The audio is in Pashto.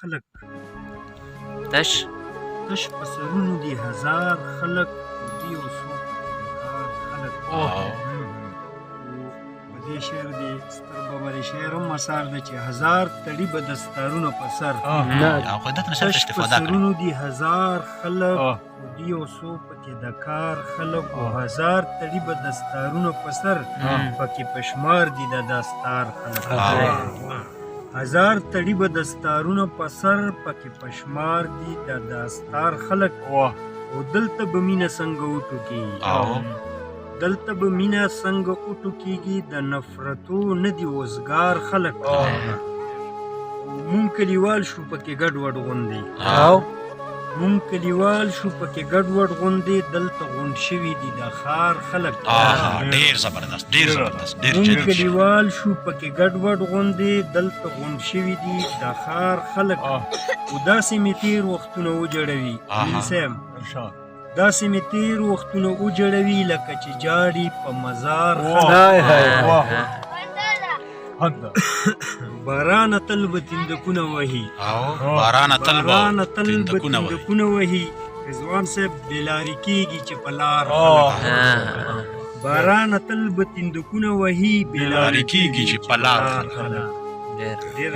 خلک تش تش په سرونو دي هزار خلک دي او څو خلک په دې شعر دی ستر بابا د شعر هم مثال دی چې هزار تړي به دستارونه په سر تش په سرونو دي هزار خلک دي او څو پکې د کار خلک او هزار تړي به دستارونه په سر پکې پشمار دي د دستار خلک هزار تړي به دستارونه په سر پکې پشمار دي د دستار خلک او دلته به مینه څنګه وټوکېږي دلته به مینه څنګه وټوکېږي د نفرتو نه دي وزګار خلک مونږ کلیوال شو پکې ګډوډ غوندې مونږ کلیوال شو پکې ګډوډ غوندې دلته غونډ شوي دي د ښار خلک ډېر زبردست مونږ کلیوال شو پکې ګډوډ غوندې دلته غونډ شوي دي د ښار خلک خو داسې مې تېر وختونه وجړوي صاحب داسې مې تېر وختونه وجړوي لکه چې جاړي په مزار باران تل به تندکونه وهي باران تل به تندکونه وهي رضوان صاحب بېلارې کېږي چې په لار باران تل به تندکونه وهي بېلارې کېږي چې په لار